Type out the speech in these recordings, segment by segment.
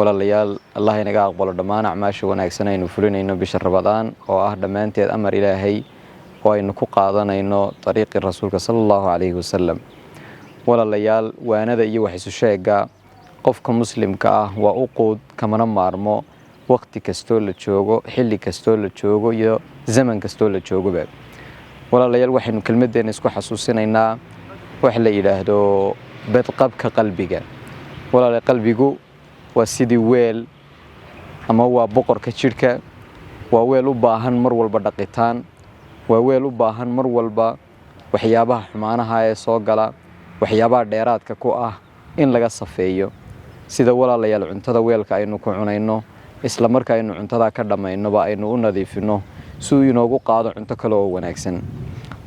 walaalayaal Allah inaga aqbalo dhammaan acmaasha wanaagsan aynu fulinayno bisha Ramadaan oo ah dhamaanteed amar Ilaahay oo aynu ku qaadanayno dariiqi rasuulka sallallahu alayhi wasallam. walaalayaal waanada iyo wax isu sheega qofka muslimka ah waa u quud kamana maarmo waqti kasto la joogo, xilli kasto la joogo iyo zaman kasto la joogo. walaalayaal waxaynu kelmadeena isku xasuusinaynaa wax la yiraahdo badqabka qalbiga. walaalayaal qalbigu waa sidii weel ama waa boqorka jirka, waa weel u baahan mar walba dhaqitaan, waa weel u baahan mar walba waxyaabaha xumaanaha ee soo gala, waxyaabaha dheeraadka ku ah in laga safeeyo. sida walaalayaal cuntada weelka aynu ku cunayno isla markaa aynu cuntada ka dhamayno aynu u nadiifino si uu inoogu qaado cunto kale oo wanaagsan.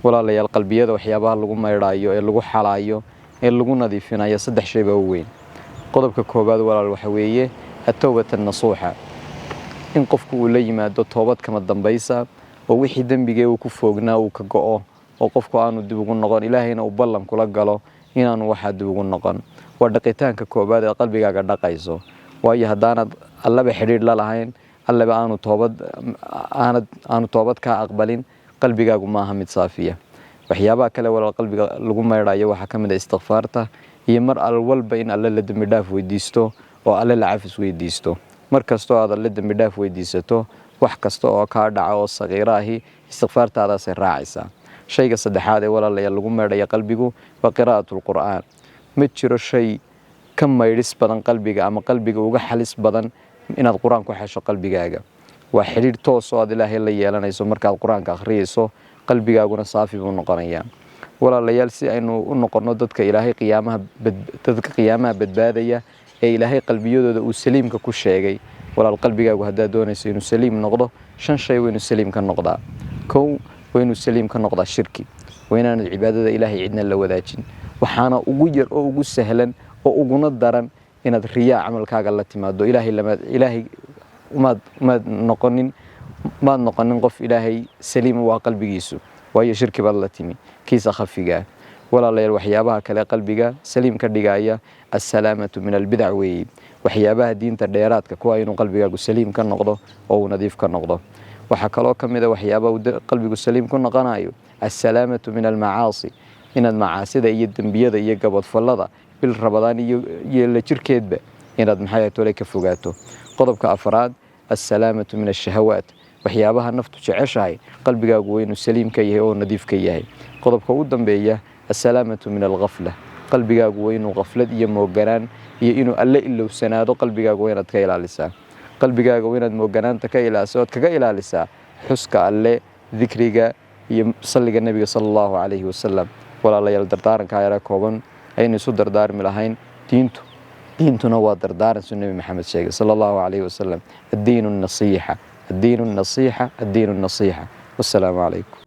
walaalayaal qalbiyada waxyaabaha lagu maydhaayo ee lagu xalaayo ee lagu nadiifinayo saddex shay baa u weyn. qodobka koobaad walaal waxa weeye at-tawbatu an-nasuha, in qofku uu la yimaado toobad kama dambaysa oo wixii dambiga uu ku foognaa uu ka go'o oo qofku aanu dib ugu noqon, Ilaahayna uu ballan kula galo inaanu waxa dib ugu noqon. waa dhaqitaanka koobaad ee qalbigaaga dhaqayso, waayo hadaanad allaba xiriir la lahayn, allaba aanu toobad ka aqbalin, qalbigaagu ma aha mid saafiya. waxyaabaha kale walaal qalbiga lagu maydhaayo waxa kamid ah istighfaarta iyo mar walba in Alle la dambi dhaaf weydiisto oo Alle la cafis weydiisto. markasto aad Alle dambi dhaaf weydiisato wax kasta oo ka dhaca oo sagiiraahi istighfaartaadaas raacaysa. shayga saddexaad ee walaalayaal lagu maydhayo qalbigu waa qiraa'atul qur'aan. ma jiro shay ka maydhis badan qalbiga ama qalbiga uga xalis badan inaad qur'aan ku xasho qalbigaaga. waa xiriir toos oo aad Ilaahay la yeelanayso markaad qur'aanka akhriyayso, qalbigaaguna saafi buu noqonayaa. walaalayaal si aynu u noqono dadka Ilaahay qiyaamaha badbaadaya ee Ilaahay qalbiyadooda uu saliimka ku sheegay, walaal qalbigaagu hadaa doonayso inuu saliim noqdo, shan shay waa inuu saliim ka noqdaa. kow waa inuu saliim ka noqdaa shirki, waa inaanad cibaadada Ilaahay cidna la wadaajin. waxaana ugu yar oo ugu sahlan oo uguna daran inaad riyaa camalkaaga la timaado. Ilaahay maad noqonin qof Ilaahay saliim waa qalbigiisu, waayo shirki baad la timi kiisa khafiga. walaalayaal waxyaabaha kale qalbiga saliim ka dhigaya as-salaamatu min al-bid'a weey. waxyaabaha diinta dheeraadka kuwa inuu qalbigaagu saliim ka noqdo oo uu nadiif ka noqdo. waxa kale oo kamid ah waxyaabaha qalbigu saliim ku noqonayo as-salaamatu min al-macaasi, inaad macaasida iyo dambiyada iyo gabadfalada bil Ramadaan iyo la jirkeedba inaad maxay ka fogaato. qodobka afraad as-salaamatu min ash-shahawaat, waxyaabaha naftu jeceshahay qalbigaagu waa inuu saliim ka yahay oo nadiif ka yahay. qodobka ugu dambeeya as-salaamatu min al-ghafla, qalbigaagu waa inuu ghaflad iyo mooganaan iyo inuu Alle ilowsanaado qalbigaagu waa inaad ka ilaalisaa. qalbigaaga waa inaad mooganaanta ka ilaaliso oo kaga ilaalisaa xuska Alle, dhikriga iyo salliga nabiga sallallahu alayhi wasallam. walaalayaal dardaaranka ayara kooban aynu isu dardaarmi lahayn diintuna waa dardaaran Nabi Maxamed sheegay sallallahu alayhi wasallam. ad-diinu an-nasiha, ad-diinu an-nasiha, ad-diinu an-nasiha. wassalaamu alaykum.